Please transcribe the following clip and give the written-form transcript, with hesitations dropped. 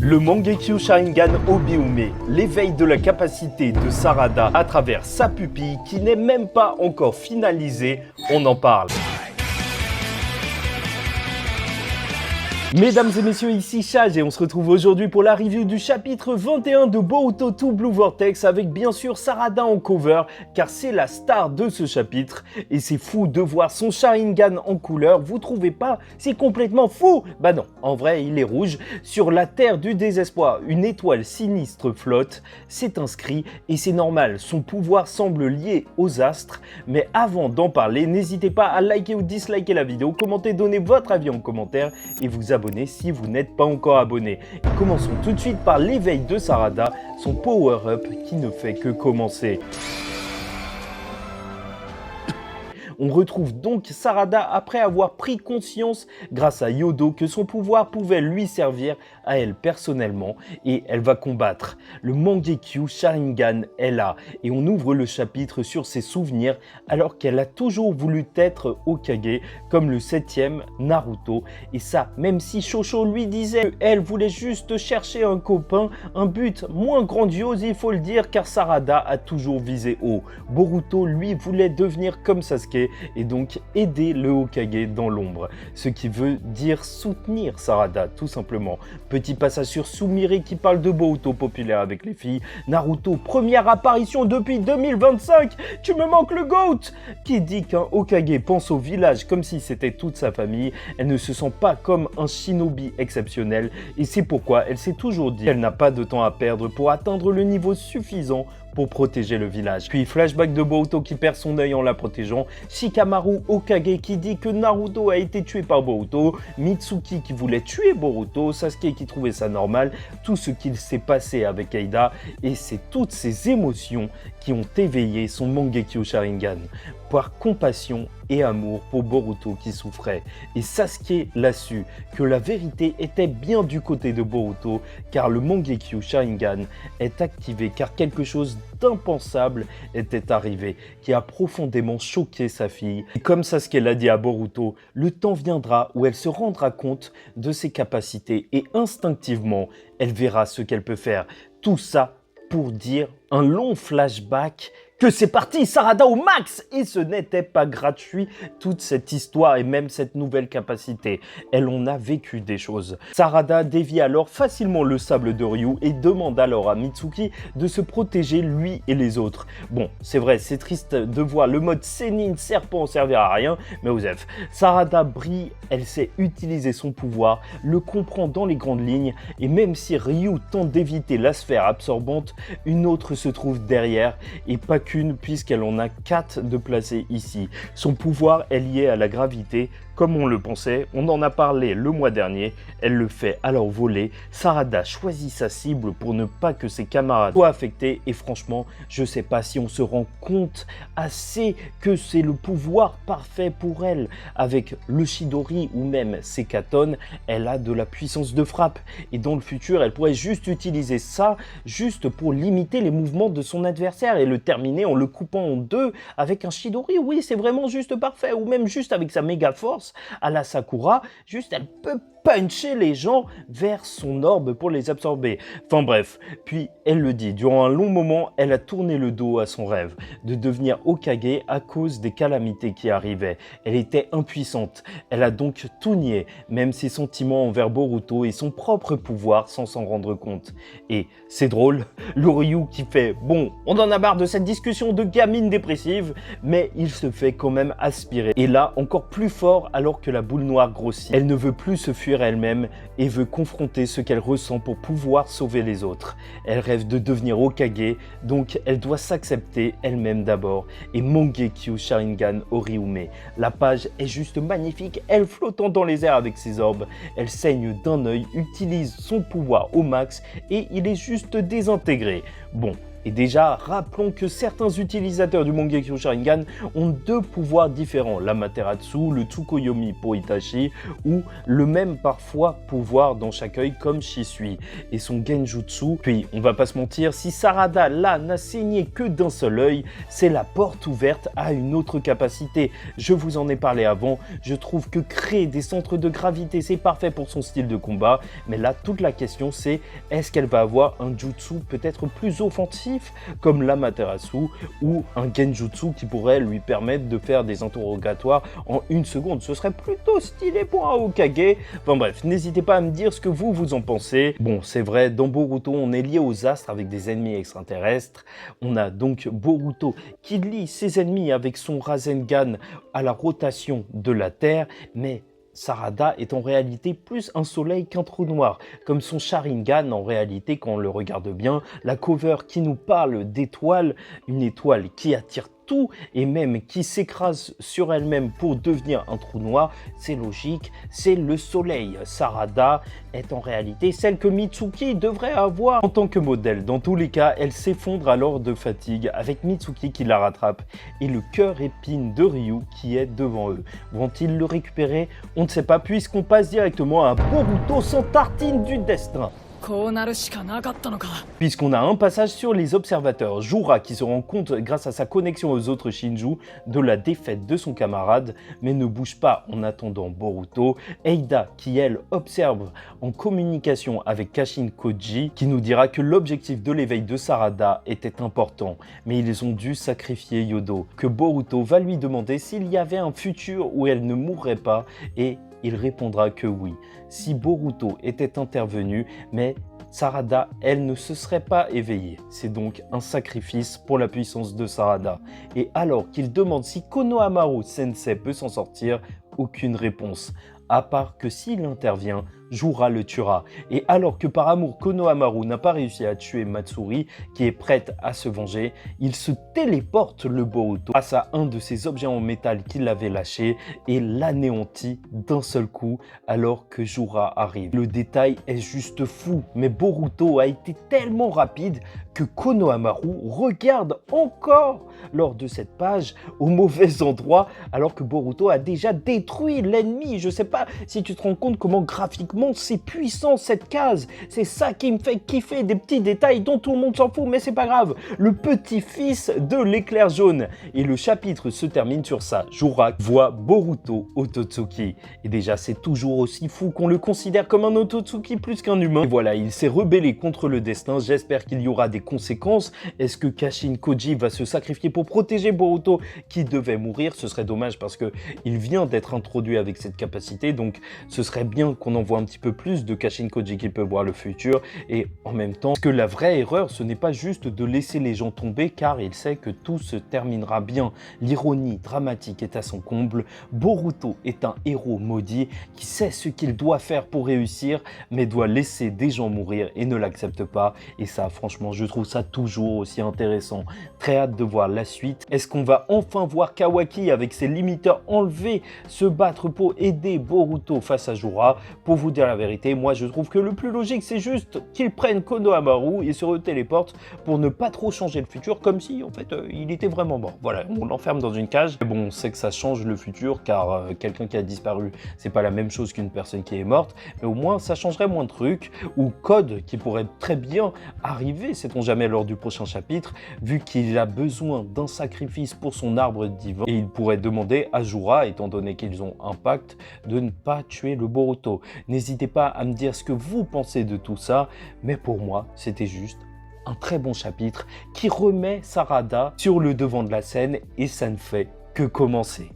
Le Mangekyo Sharingan Obiume, l'éveil de la capacité de Sarada à travers sa pupille qui n'est même pas encore finalisée, on en parle. Mesdames et messieurs, ici Chage et on se retrouve aujourd'hui pour la review du chapitre 21 de Boruto 2 Blue Vortex avec bien sûr Sarada en cover car c'est la star de ce chapitre et c'est fou de voir son Sharingan en couleur, vous trouvez pas? C'est complètement fou! Bah non, en vrai il est rouge. Sur la terre du désespoir, une étoile sinistre flotte, c'est inscrit et c'est normal, son pouvoir semble lié aux astres, mais avant d'en parler, n'hésitez pas à liker ou disliker la vidéo, commenter, donner votre avis en commentaire et vous abonner si vous n'êtes pas encore abonné. Et commençons tout de suite par l'éveil de Sarada, son power-up qui ne fait que commencer. On retrouve donc Sarada après avoir pris conscience grâce à Yodo que son pouvoir pouvait lui servir à elle personnellement et elle va combattre. Le Mangekyo Sharingan est là et on ouvre le chapitre sur ses souvenirs alors qu'elle a toujours voulu être Hokage comme le 7e Naruto et ça même si Shosho lui disait qu'elle voulait juste chercher un copain, un but moins grandiose il faut le dire car Sarada a toujours visé haut. Boruto lui voulait devenir comme Sasuke et donc aider le Hokage dans l'ombre, ce qui veut dire soutenir Sarada tout simplement. Petit passage sur Sumire qui parle de Boruto populaire avec les filles. Naruto, première apparition depuis 2025, tu me manques le GOAT. Qui dit qu'un Hokage pense au village comme si c'était toute sa famille, elle ne se sent pas comme un shinobi exceptionnel et c'est pourquoi elle s'est toujours dit qu'elle n'a pas de temps à perdre pour atteindre le niveau suffisant pour protéger le village. Puis flashback de Boruto qui perd son œil en la protégeant, Shikamaru Hokage qui dit que Naruto a été tué par Boruto, Mitsuki qui voulait tuer Boruto, Sasuke qui trouvait ça normal, tout ce qu'il s'est passé avec Aida et c'est toutes ces émotions qui ont éveillé son Mangekyo Sharingan par compassion et amour pour Boruto qui souffrait. Et Sasuke l'a su, que la vérité était bien du côté de Boruto, car le Mangekyo Sharingan est activé, car quelque chose d'impensable était arrivé, qui a profondément choqué sa fille. Et comme Sasuke l'a dit à Boruto, le temps viendra où elle se rendra compte de ses capacités et instinctivement, elle verra ce qu'elle peut faire. Tout ça pour dire un long flashback que c'est parti, Sarada au max! Et ce n'était pas gratuit, toute cette histoire et même cette nouvelle capacité. Elle en a vécu des choses. Sarada dévie alors facilement le sable de Ryu et demande alors à Mitsuki de se protéger lui et les autres. Bon, c'est vrai, c'est triste de voir le mode Sénine serpent servir à rien, mais osef. Sarada brille, elle sait utiliser son pouvoir, le comprend dans les grandes lignes, et même si Ryu tente d'éviter la sphère absorbante, une autre se trouve derrière, et pas qu'une puisqu'elle en a 4 de placées ici. Son pouvoir est lié à la gravité, comme on le pensait, on en a parlé le mois dernier, elle le fait alors voler. Sarada choisit sa cible pour ne pas que ses camarades soient affectés et franchement, je sais pas si on se rend compte assez que c'est le pouvoir parfait pour elle. Avec le Chidori ou même ses Katon, elle a de la puissance de frappe et dans le futur, elle pourrait juste utiliser ça juste pour limiter les mouvements de son adversaire et le terminer en le coupant en deux avec un Chidori. Oui, c'est vraiment juste parfait ou même juste avec sa méga force à la Sakura, juste elle peut puncher les gens vers son orbe pour les absorber. Enfin bref, puis elle le dit, durant un long moment, elle a tourné le dos à son rêve de devenir Hokage à cause des calamités qui arrivaient. Elle était impuissante, elle a donc tout nié, même ses sentiments envers Boruto et son propre pouvoir sans s'en rendre compte. Et c'est drôle, le Ryu qui fait « Bon, on en a marre de cette discussion de gamine dépressive », mais il se fait quand même aspirer. Et là, encore plus fort alors que la boule noire grossit. Elle ne veut plus se fuir elle-même et veut confronter ce qu'elle ressent pour pouvoir sauver les autres. Elle rêve de devenir Hokage, donc elle doit s'accepter elle-même d'abord. Et Mangekyo Sharingan Oriume. La page est juste magnifique, elle flottant dans les airs avec ses orbes. Elle saigne d'un œil, utilise son pouvoir au max et il est juste désintégré. Bon, Et déjà, rappelons que certains utilisateurs du Mangekyo Sharingan ont deux pouvoirs différents, l'Amaterasu, le Tsukuyomi pour Itachi, ou le même parfois pouvoir dans chaque œil comme Shisui et son Genjutsu. Puis, on va pas se mentir, si Sarada là n'a saigné que d'un seul œil, c'est la porte ouverte à une autre capacité. Je vous en ai parlé avant, je trouve que créer des centres de gravité c'est parfait pour son style de combat, mais là toute la question c'est est-ce qu'elle va avoir un jutsu peut-être plus offensif comme l'Amaterasu ou un Genjutsu qui pourrait lui permettre de faire des interrogatoires en une seconde. Ce serait plutôt stylé pour un Hokage. Enfin bref, n'hésitez pas à me dire ce que vous en pensez. Bon, c'est vrai, dans Boruto, on est lié aux astres avec des ennemis extraterrestres. On a donc Boruto qui lie ses ennemis avec son Rasengan à la rotation de la Terre, mais Sarada est en réalité plus un soleil qu'un trou noir, comme son Sharingan en réalité quand on le regarde bien, la cover qui nous parle d'étoiles, une étoile qui attire tout et même qui s'écrase sur elle-même pour devenir un trou noir, c'est logique, c'est le soleil. Sarada est en réalité celle que Mitsuki devrait avoir en tant que modèle. Dans tous les cas, elle s'effondre alors de fatigue avec Mitsuki qui la rattrape et le cœur épine de Ryu qui est devant eux. Vont-ils le récupérer? On ne sait pas puisqu'on passe directement à Boruto sans tartine du destin. Puisqu'on a un passage sur les observateurs, Jura qui se rend compte grâce à sa connexion aux autres Shinju de la défaite de son camarade, mais ne bouge pas en attendant Boruto, Eida qui elle observe en communication avec Kashin Koji qui nous dira que l'objectif de l'éveil de Sarada était important, mais ils ont dû sacrifier Yodo, que Boruto va lui demander s'il y avait un futur où elle ne mourrait pas et il répondra que oui, si Boruto était intervenu, mais Sarada, elle ne se serait pas éveillée. C'est donc un sacrifice pour la puissance de Sarada. Et alors qu'il demande si Konohamaru Sensei peut s'en sortir, aucune réponse. À part que s'il intervient, Jura le tuera. Et alors que par amour Konohamaru n'a pas réussi à tuer Matsuri, qui est prête à se venger, il se téléporte le Boruto grâce à un de ces objets en métal qu'il avait lâché et l'anéantit d'un seul coup alors que Jura arrive. Le détail est juste fou, mais Boruto a été tellement rapide que Konohamaru regarde encore lors de cette page au mauvais endroit alors que Boruto a déjà détruit l'ennemi. Je sais pas si tu te rends compte comment graphiquement c'est puissant cette case. C'est ça qui me fait kiffer, des petits détails dont tout le monde s'en fout, mais c'est pas grave. Le petit-fils de l'éclair jaune. Et le chapitre se termine sur ça. Jura voit Boruto Ototsuki. Et déjà c'est toujours aussi fou qu'on le considère comme un Ototsuki plus qu'un humain. Et voilà, il s'est rebellé contre le destin. J'espère qu'il y aura des conséquences. Est-ce que Kashin Koji va se sacrifier pour protéger Boruto qui devait mourir? Ce serait dommage parce que il vient d'être introduit avec cette capacité, donc ce serait bien qu'on en voit un petit peu plus de Kashin Koji qui peut voir le futur. Et en même temps, que la vraie erreur, ce n'est pas juste de laisser les gens tomber car il sait que tout se terminera bien. L'ironie dramatique est à son comble. Boruto est un héros maudit qui sait ce qu'il doit faire pour réussir, mais doit laisser des gens mourir et ne l'accepte pas. Et ça, franchement, je trouve ça toujours aussi intéressant. Très hâte de voir la suite. Est-ce qu'on va enfin voir Kawaki avec ses limiteurs enlevés se battre pour aider Boruto face à Jura? Pour vous dire la vérité, moi je trouve que le plus logique c'est juste qu'ils prennent Konohamaru et se retéléportent pour ne pas trop changer le futur, comme si en fait il était vraiment mort. Voilà, on l'enferme dans une cage. Mais bon, on sait que ça change le futur car quelqu'un qui a disparu, c'est pas la même chose qu'une personne qui est morte, mais au moins ça changerait moins de trucs. Ou Code qui pourrait très bien arriver, sait-on jamais, lors du prochain chapitre, vu qu'il a besoin d'un sacrifice pour son arbre divin et il pourrait demander à Jura, étant donné qu'ils ont un pacte, de ne pas tuer le Boruto. N'hésitez pas à me dire ce que vous pensez de tout ça, mais pour moi c'était juste un très bon chapitre qui remet Sarada sur le devant de la scène et ça ne fait que commencer.